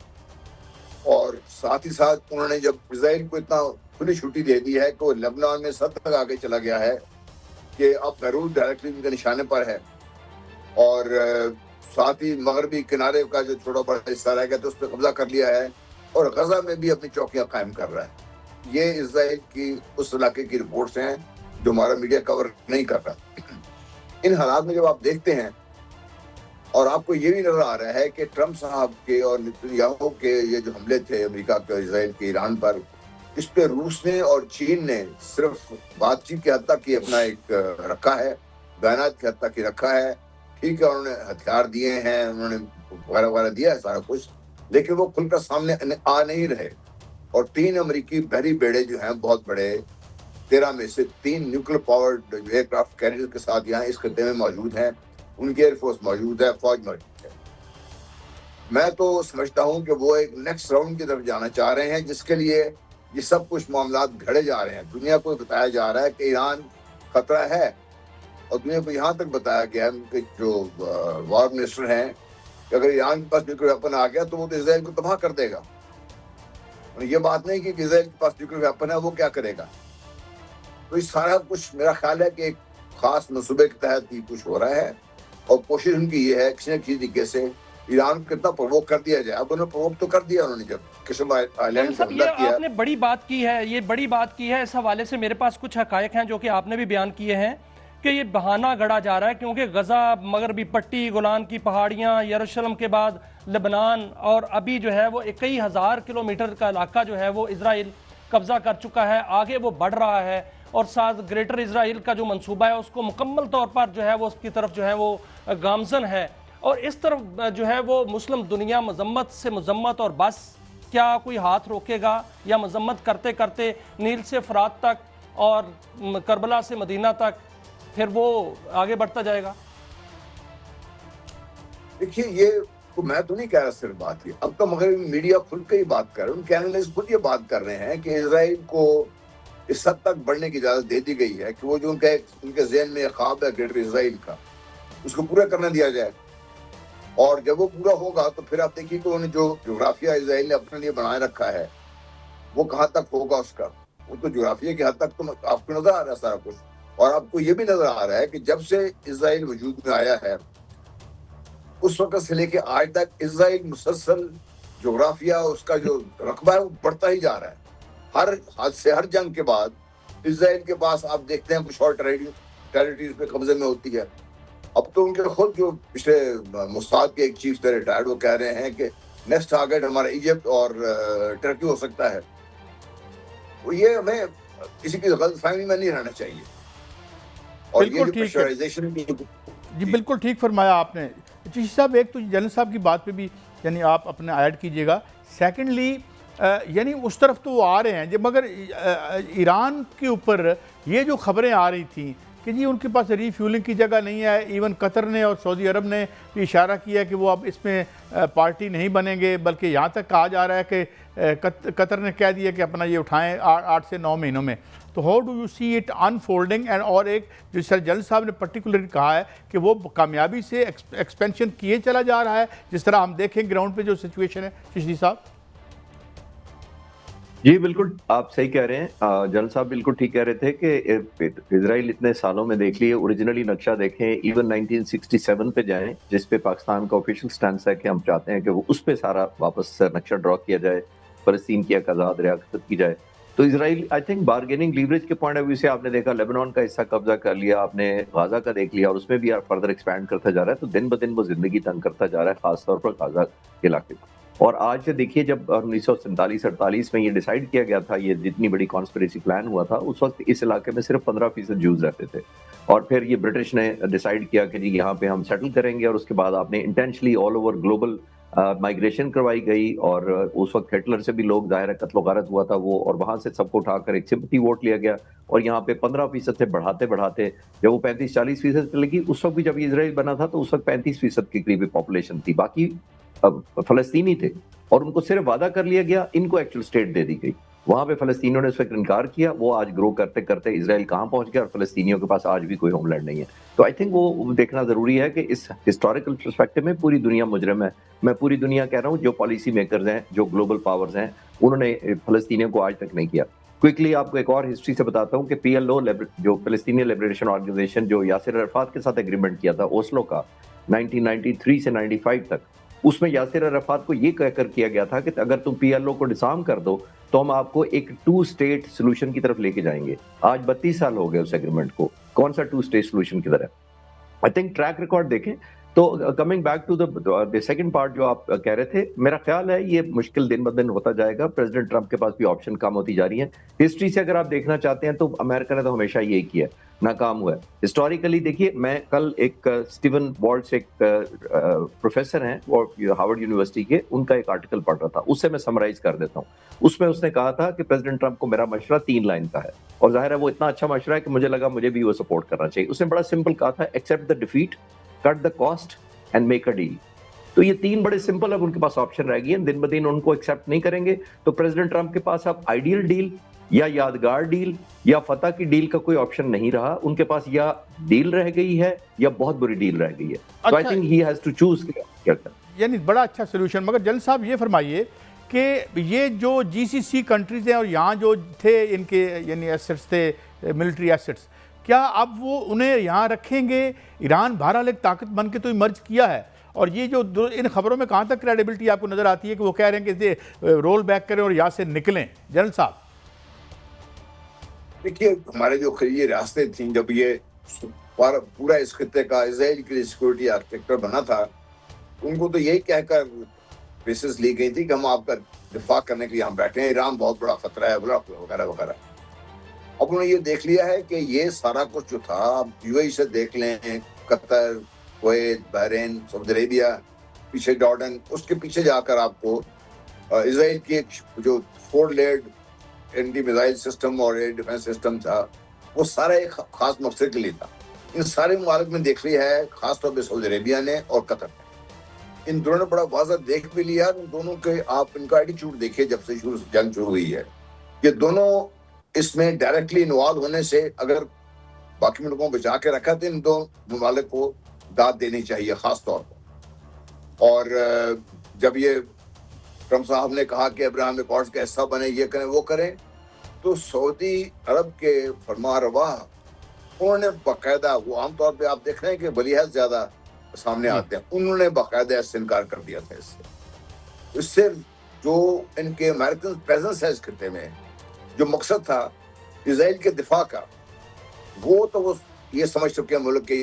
और साथ ही साथ उन्होंने जब इजराइल को इतना खुली छुट्टी दे दी है कि वो लेबनान में सब तक आगे चला गया है कि अब बैरूत डायरेक्टली उनके निशाने पर है, और साथ ही मगरबी किनारे का जो छोटा बड़ा हिस्सा रह गया तो उस पर कब्जा कर लिया है, और गजा में भी अपनी चौकियां कायम कर रहा है। ये इजराइल की उस इलाके की रिपोर्ट्स हैं जो हमारा मीडिया कवर नहीं कर रहा। इन हालात में जब आप देखते हैं और आपको ये भी नजर आ रहा है कि ट्रंप साहब के और नेतन्याहू के ये जो हमले थे अमेरिका के, इजराइल के, ईरान पर, इस पे रूस ने और चीन ने सिर्फ बातचीत की हद तक ही अपना एक रखा है, बयानात की हद तक ही रखा है। ठीक है, उन्होंने हथियार दिए हैं, उन्होंने वगैरह वगैरह दिया है सारा कुछ, लेकिन वो खुलकर सामने आ नहीं रहे। और 3 अमेरिकी बहरी बेड़े जो हैं बहुत बड़े, 13 में से 3 न्यूक्लियर पावर्ड एयरक्राफ्ट कैरियर के साथ यहाँ इस खत्ते में मौजूद हैं, उनकी एयरफोर्स मौजूद है, फौज मौजूद है। मैं तो समझता हूँ कि वो एक नेक्स्ट राउंड की तरफ जाना चाह रहे हैं, जिसके लिए ये सब कुछ मामला घड़े जा रहे हैं। दुनिया को बताया जा रहा है कि ईरान खतरा है, और दुनिया को यहाँ तक बताया गया है, उनके जो वॉर मिनिस्टर हैं, कि अगर ईरान के पास न्यूक्लियर वेपन आ गया तो वो तो इजराइल को तबाह कर देगा। और ये बात नहीं कि इजराइल के पास न्यूक्लियर वेपन है, वो क्या करेगा। तो इस सारा कुछ मेरा ख्याल है कि एक खास मंसूबे के तहत ही कुछ हो रहा है, और कोशिश उनकी ये है किसी न किसी तरीके से ईरान को कितना प्रोवोक कर दिया जाए। अब उन्होंने प्रोवोक तो कर दिया, उन्होंने जब कश्मीर आइलैंड पर हमला किया। आपने बड़ी बात की है, ये बड़ी बात की है। इस हवाले से मेरे पास कुछ हकायक हैं जो कि आपने भी बयान किए हैं कि ये बहाना गढ़ा जा रहा है, क्योंकि गजा, मगरबी पट्टी, गोलान की पहाड़ियाँ, यरूशलेम के बाद लेबनान, और अभी जो है वो कई हज़ार किलोमीटर का इलाका जो है वो इजराइल कब्जा कर चुका है, आगे वो बढ़ रहा है। और साथ ग्रेटर इजराइल का जो मंसूबा है उसको मुकम्मल तौर पर जो है वो उसकी तरफ जो है वो गामजन है। और इस तरफ जो है वो मुस्लिम दुनिया मजम्मत से मजम्मत और बस क्या कोई हाथ रोकेगा या मजम्मत करते करते नील से फरात तक और करबला से मदीना तक फिर वो आगे बढ़ता जाएगा? देखिए, ये तो मैं तो नहीं कह रहा सिर्फ बात ये, अब तो मगरबी मीडिया खुल के ही बात कर रहे हैं, उनके एनालिस्ट खुद ये बात कर रहे हैं कि इजराइल को इस हद तक बढ़ने की इजाजत दे दी गई है कि वो जो उनके ज़हन में ख्वाब है ग्रेटर इजराइल का, उसको पूरा करने दिया जाए। और जब वो पूरा होगा तो फिर आप देखिए कि उन्होंने जो जोग्राफिया इजराइल ने अपने लिए बनाए रखा है वो कहाँ तक होगा उसका, वो तो जोग्राफिया की हद तक तो आपको नजर आ रहा है सारा कुछ। और आपको ये भी नजर आ रहा है कि जब से इजराइल वजूद में आया है उस वक्त से लेके आज तक इजराइल मुसलसल जोग्राफिया उसका जो रकबा है वो बढ़ता ही जा रहा है। हर हादसे, हर जंग के बाद इजराइल के पास आप देखते हैं कुछ और टेरिटरीज पे कब्जे में होती है। अब तो उनके खुद जो पिछले मुस्ताद के एक चीफ थे रिटायर्ड, वो कह रहे हैं कि नेक्स्ट टारगेट हमारा इजिप्ट और टर्की हो सकता है। वो ये हमें किसी की गलतफहमी में नहीं रहना चाहिए। और ये जो प्रेशराइजेशन की जी बिल्कुल ठीक फरमाया आपने जी साहब। एक तो जनरल साहब की बात पे भी यानी आप अपने ऐड कीजिएगा। सेकेंडली यानी उस तरफ तो वो आ रहे हैं जब, मगर ईरान के ऊपर ये जो खबरें आ रही थी कि जी उनके पास रीफ्यूलिंग की जगह नहीं है, इवन कतर ने और सऊदी अरब ने भी इशारा किया कि वो अब इसमें पार्टी नहीं बनेंगे, बल्कि यहाँ तक कहा जा रहा है कि कतर ने कह दिया कि अपना ये उठाएं 8 से 9 महीनों में। तो how do you see it unfolding? And और एक जो सर जनरल साहब ने पर्टिकुलरली कहा है कि वो कामयाबी से एक्सपेंशन किए चला जा रहा है, जिस तरह हम देखें ग्राउंड पे जो सिचुएशन है। चिश्ती साहब जी बिल्कुल आप सही कह रहे हैं। जनरल साहब बिल्कुल ठीक कह रहे थे कि इजराइल इतने सालों में देख लिए, ओरिजिनली नक्शा देखें, इवन 1967 पे जाएं जिस पे पाकिस्तान का ऑफिशियल स्टैंड है कि हम चाहते हैं कि वो उस पे सारा वापस नक्शा ड्रॉ किया जाए, फलस्तीन की एक आज़ाद रियासत की जाए। तो Israel I think bargaining leverage के पॉइंट ऑफ व्यू से आपने देखा लेबनान का हिस्सा कब्जा कर लिया, आपने गाजा का देख लिया और उसमें भी फर्दर एक्सपैंड करता जा रहा है। तो दिन ब दिन वो जिंदगी तंग करता जा रहा है, खासतौर पर गाजा के इलाके में। और आज से देखिए जब 1947-48 में ये डिसाइड किया गया था, ये जितनी बड़ी कॉन्स्पिरेसी प्लान हुआ था, उस वक्त इस इलाके में सिर्फ 15% जूस रहते थे। और फिर ये ब्रिटिश ने डिसाइड किया कि जी यहाँ पे हम सेटल करेंगे, और उसके बाद आपने intentionally all over global migration करवाई गई। और उस वक्त हिटलर से भी लोग ज़ाहिर कत्लो गारत हुआ था वो, और वहाँ से सबको उठाकर एक सिंपैथी वोट लिया गया और यहाँ पे 15% से बढ़ाते बढ़ाते जब वो 35-40% पे लगी, उस वक्त भी जब इजराइल बना था तो उस वक्त 35% के करीब पॉपुलेशन थी, बाकी फलस्तीनी थे। और उनको सिर्फ वादा कर लिया गया, इनको एक्चुअल स्टेट दे दी गई। वहां पे फलस्तीनियों ने उस वक्त इनकार किया, वो आज ग्रो करते करते इजराइल कहां पहुंच गया और फलस्तीनियों के पास आज भी कोई होमलैंड नहीं है। तो आई थिंक वो देखना जरूरी है कि इस हिस्टोरिकल पर्सपेक्टिव में पूरी दुनिया मुजरिम है। मैं पूरी दुनिया कह रहा हूँ, जो पॉलिसी मेकर्स हैं, जो ग्लोबल पावर्स हैं, उन्होंने फलस्तीनियों को आज तक नहीं किया। क्विकली आपको एक और हिस्ट्री से बताता हूँ कि PLO जो फलस्तीनी लिबरेशन ऑर्गेनाइजेशन, जो यासिर अरफात के साथ एग्रीमेंट किया था ओस्लो का 1993 से 95 तक, उसमें यासिर अरफात को ये कहकर किया गया था कि अगर तुम PLO को डिसआर्म कर दो तो हम आपको एक 2 स्टेट सोल्यूशन की तरफ लेके जाएंगे। आज 32 साल हो गए उस एग्रीमेंट को, कौन सा 2 स्टेट सोल्यूशन की तरह? आई थिंक ट्रैक रिकॉर्ड देखें तो coming back to the second part जो आप कह रहे थे, मेरा ख्याल है ये मुश्किल दिन ब दिन होता जाएगा। प्रेसिडेंट ट्रंप के पास भी ऑप्शन कम होती जा रही है। हिस्ट्री से अगर आप देखना चाहते हैं तो अमेरिका ने तो हमेशा यही किया है, नाकाम हुआ है। हिस्टोरिकली देखिए, मैं कल एक स्टीवन वॉल्ट्स एक प्रोफेसर हैं और हार्वर्ड यूनिवर्सिटी के, उनका एक आर्टिकल पढ़ रहा था, उससे मैं समराइज कर देता हूँ। उसमें उसने कहा था कि प्रेसिडेंट ट्रंप को मेरा मशवरा 3 लाइन का है, और जाहिर है वो इतना अच्छा मशवरा है कि मुझे लगा मुझे भी वो सपोर्ट करना चाहिए। उसने बड़ा सिंपल कहा था, accept the defeat, cut the cost and make a deal. तो ये 3 बड़े सिंपल, अब उनके पास ऑप्शन रह गई है। दिन ब दिन उनको एक्सेप्ट नहीं करेंगे तो प्रेसिडेंट ट्रंप के पास अब आइडियल डील या यादगार डील या फतह की डील का कोई ऑप्शन नहीं रहा। उनके पास या डील रह गई है या बहुत बुरी डील रह गई है। तो I think he has to choose क्या करना। यानी बड़ा अच्छा सोल्यूशन। मगर जनरल साहब ये फरमाइए कि ये जो GCC कंट्रीज हैं और यहाँ जो थे इनके यानी एसेट्स थे, मिलिट्री एसेट्स, क्या अब वो उन्हें यहाँ रखेंगे? ईरान बहरहाल एक ताकत बन के तो इमर्ज किया है, और ये जो इन खबरों में कहाँ तक क्रेडिबिलिटी आपको नजर आती है कि वो कह रहे हैं कि रोल बैक करें और यहाँ से निकलें? जनरल साहब देखिए, हमारे जो ये रास्ते थी, जब ये पूरा इस खित्ते का इजराइल के लिए सिक्योरिटी आर्किटेक्चर बना था, उनको तो यही कहकर बेसिस ली गई थी कि हम आपका दिफा करने के लिए यहाँ बैठे हैं, ईरान बहुत बड़ा खतरा है वगैरह वगैरह। अब उन्होंने ये देख लिया है कि ये सारा कुछ जो था, अब UAE से देख लें, Qatar, Kuwait, Bahrain, Saudi Arabia, पीछे जॉर्डन, उसके पीछे जाकर आपको इसराइल की एक जो 4 लेयर्ड एंटी मिसाइल सिस्टम और एयर डिफेंस सिस्टम था, वो सारा एक खास मकसद के लिए था। इन सारे मुमालिक में देख लिया है, खासतौर पर सऊदी अरेबिया ने और कतर ने, इन दोनों ने बड़ा वाज़ा देख भी लिया। इन दोनों के आप इनका एटीट्यूड देखिए जब से जंग शुरू हुई है, ये दोनों इसमें डायरेक्टली इन्वॉल्व होने से अगर बाकी मुल्कों को बचा के रखा तो इन दो मुमालिक को दाद देनी चाहिए खास तौर पर। और जब ये ट्रम्प साहब ने कहा कि अब्राहम अकॉर्ड्स का हिस्सा बने, ये करें वो करें, तो सऊदी अरब के फरमारवाह उन्होंने बाकायदा, वो आमतौर पे आप देख रहे हैं कि वलीअहद ज्यादा सामने आते हैं, उन्होंने बाकायदा इससे इनकार कर दिया था। इससे जो इनके अमेरिकन प्रेजेंस है इस खिते में, जो मकसद था इजराइल के दिफा का, वो ये समझ चुके हैं मुल्क के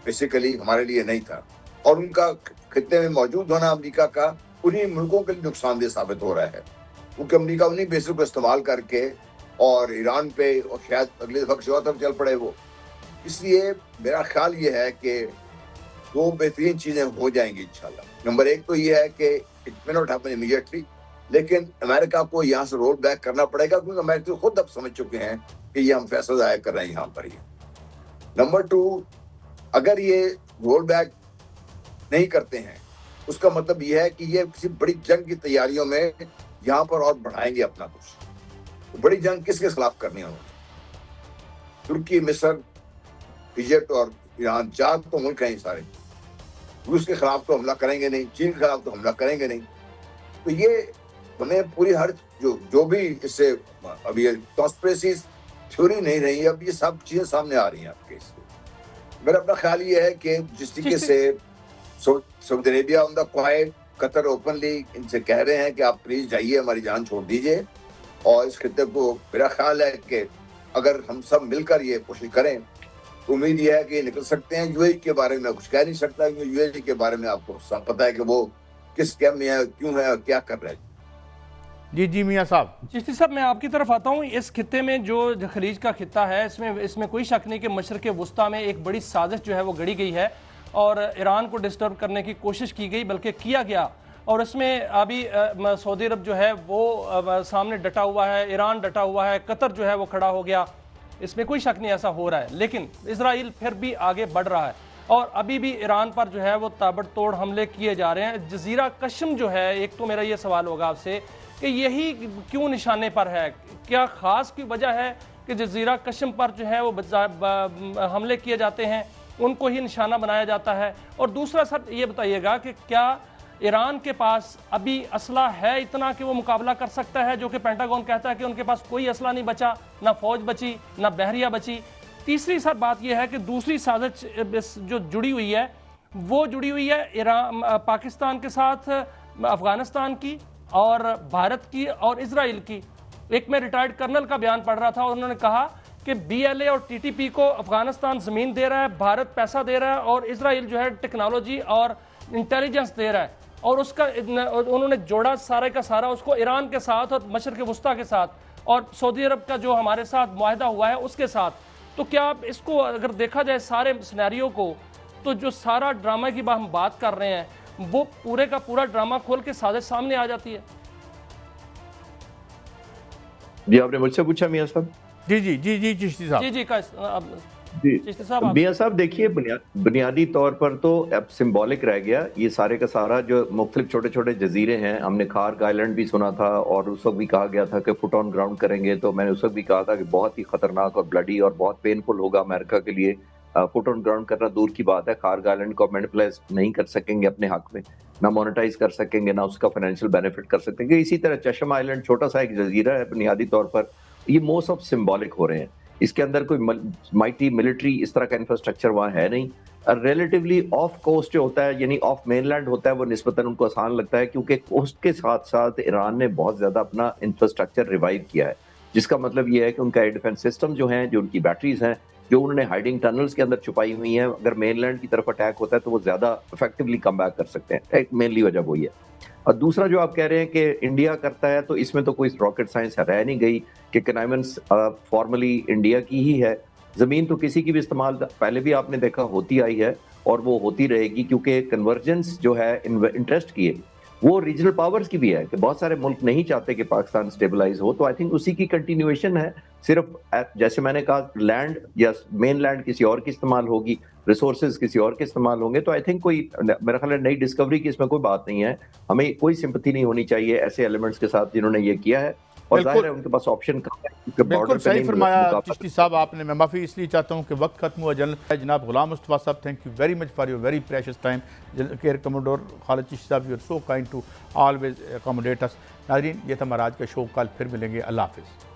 बेसिकली हमारे लिए नहीं था, और उनका खिते में मौजूद होना अमेरिका का उन्हीं मुल्कों के लिए नुकसानदेह साबित हो रहा है, क्योंकि अमेरिका उन्हीं बेसिस को इस्तेमाल करके और ईरान पे और शायद अगले दफा किसी और तरफ चल पड़े वो। इसलिए मेरा ख्याल ये है कि 2 बेहतरीन चीजें हो जाएंगी इंशाल्लाह। नंबर 1 तो ये है कि it may not happen immediately, लेकिन अमेरिका को यहाँ से रोल बैक करना पड़ेगा, क्योंकि अमेरिका खुद अब समझ चुके हैं कि ये हम फैसला जाहिर कर रहे हैं यहाँ पर ही। नंबर 2, अगर ये रोल बैक नहीं करते हैं, उसका मतलब ये है कि ये किसी बड़ी जंग की तैयारियों में यहाँ पर और बढ़ाएंगे अपना कुछ। तो बड़ी जंग किसके खिलाफ करनी है? तुर्की, मिस्र, इजिप्ट और ईरान, 4 तो मुल्क हैं सारे। रूस के खिलाफ तो हमला करेंगे नहीं, चीन के खिलाफ तो हमला करेंगे नहीं। तो ये हमें पूरी हर जो भी इससे अब ये कॉन्स्पिरेसी थ्योरी नहीं रही, अब ये सब चीजें सामने आ रही हैं आपके। इससे मेरा अपना ख्याल ये है कि जिस तरीके से Saudi Arabia on the quite, Qatar openly इनसे कह रहे हैं कि आप प्लीज जाइए, हमारी जान छोड़ दीजिए, और इस खिते को मेरा ख्याल है कि अगर हम सब मिलकर ये कोशिश करें, उम्मीद यह है कि निकल सकते हैं। यूएई के बारे में कुछ कह नहीं सकता, क्योंकि यूएई के बारे में आपको सब पता है कि वो किस कैम में है, क्यों है और क्या कर रहे हैं। जी मियाँ साहब। चिश्ती साहब, मैं आपकी तरफ आता हूँ। इस खिते में जो खलीज का खिता है, इसमें कोई शक नहीं कि मशरक़ वुस्ता में एक बड़ी साजिश जो है वो गढ़ी गई है और ईरान को डिस्टर्ब करने की कोशिश की गई, बल्कि किया गया। और इसमें अभी सऊदी अरब जो है वो सामने डटा हुआ है, ईरान डटा हुआ है, कतर जो है वो खड़ा हो गया, इसमें कोई शक नहीं ऐसा हो रहा है। लेकिन इजराइल फिर भी आगे बढ़ रहा है और अभी भी ईरान पर जो है वो ताबड़तोड़ हमले किए जा रहे हैं। जजीरा कश्म जो है, एक तो मेरा ये सवाल होगा आपसे कि यही क्यों निशाने पर है? क्या ख़ास की वजह है कि जजीरा कश्म पर जो है वो हमले किए जाते हैं, उनको ही निशाना बनाया जाता है? और दूसरा सर ये बताइएगा कि क्या ईरान के पास अभी असला है इतना कि वो मुकाबला कर सकता है, जो कि पेंटागन कहता है कि उनके पास कोई असला नहीं बचा, ना फौज बची, ना बहरिया बची? तीसरी सर बात यह है कि दूसरी साजिश जो जुड़ी हुई है वो जुड़ी हुई है ईरान, पाकिस्तान के साथ, अफगानिस्तान की और भारत की और इजराइल की। एक मैं रिटायर्ड कर्नल का बयान पढ़ रहा था और उन्होंने कहा कि BLA और TTP को अफगानिस्तान ज़मीन दे रहा है, भारत पैसा दे रहा है और इजराइल जो है टेक्नोलॉजी और इंटेलिजेंस दे रहा है, और उसका उन्होंने जोड़ा सारे का सारा उसको ईरान के साथ और मशरक़ वुस्ता के साथ और सऊदी अरब का जो हमारे साथ मुआहदा हुआ है उसके साथ। तो क्या आप इसको अगर देखा जाए सारे सिनेरियो को, तो जो सारा ड्रामा की हम बात कर रहे हैं वो पूरे का पूरा ड्रामा खोल के साजिश सामने आ जाती है? जी, आपने मुझसे पूछा मियाँ साहब? जी चिश्ती साहब। चिश्ती साहब, मियाँ साहब देखिए, बुनियादी तौर पर तो अब सिंबॉलिक रह गया ये सारे का सारा, जो मुख्तलिफ छोटे छोटे जजीरे हैं। हमने खार्क आइलैंड भी सुना था और उस वक्त भी कहा गया था कि फुट ऑन ग्राउंड करेंगे, तो मैंने उस वक्त भी कहा था कि बहुत ही खतरनाक और ब्लडी और बहुत पेनफुल होगा अमेरिका के लिए। फुट ऑन ग्राउंड करना दूर की बात है, खार्क आइलैंड को मैनिपुलेट नहीं कर सकेंगे अपने हक में, ना मोनेटाइज कर सकेंगे, ना उसका फाइनेंशियल बेनिफिट कर सकेंगे। इसी तरह चशम आइलैंड छोटा सा एक जजीरा है बुनियादी तौर पर, ये मोस्ट ऑफ सिंबॉलिक हो रहे हैं। इसके अंदर कोई माइटी मिलिट्री इस तरह का इंफ्रास्ट्रक्चर वहाँ है नहीं। रिलेटिवली ऑफ कोस्ट जो होता है, यानी ऑफ मेनलैंड होता है, वो निस्बतन उनको आसान लगता है, क्योंकि कोस्ट के साथ साथ ईरान ने बहुत ज्यादा अपना इंफ्रास्ट्रक्चर रिवाइव किया है, जिसका मतलब ये है कि उनका एयर डिफेंस सिस्टम जो है, जो उनकी बैटरीज हैं, जो उन्होंने हाइडिंग टनल्स के अंदर छुपाई हुई हैं, अगर मेनलैंड की तरफ अटैक होता है तो वो ज्यादा इफेक्टिवली कम बैक कर सकते हैं। एक मेनली वजह वही है। और दूसरा जो आप कह रहे हैं कि इंडिया करता है, तो इसमें तो कोई रॉकेट साइंस रह नहीं गई कि कनाइमेंस फॉर्मली इंडिया की ही है। जमीन तो किसी की भी इस्तेमाल पहले भी आपने देखा होती आई है और वो होती रहेगी, क्योंकि कन्वर्जेंस जो है इंटरेस्ट की है, वो रीजनल पावर्स की भी है कि बहुत सारे मुल्क नहीं चाहते कि पाकिस्तान स्टेबलाइज हो, तो आई थिंक उसी की कंटिन्यूएशन है। सिर्फ जैसे मैंने कहा लैंड या मेन लैंड किसी और की इस्तेमाल होगी, रिसोर्सेज किसी और के इस्तेमाल होंगे, तो आई थिंक कोई मेरा ख्याल है नई डिस्कवरी की इसमें कोई बात नहीं है। हमें कोई सिंपैथी नहीं होनी चाहिए ऐसे एलिमेंट्स के साथ जिन्होंने ये किया है, और जाहिर है उनके पास ऑप्शन कम है क्योंकि बिल्कुल बॉर्डर पे सही नहीं फरमाया मुकाबला चिश्ती साहब आपने। मैं माफ़ी इसलिए चाहता हूँ कि वक्त खत्म हुआ जनरल जनाब Ghulam Mustafa sahab, thank you very much for your very precious time. Air commodore Khalid Chishti sahab, you are so kind to always accommodate us. नाज़रीन, ये था हमारा आज का शो, कल फिर मिलेंगे। अल्लाह हाफ़िज़।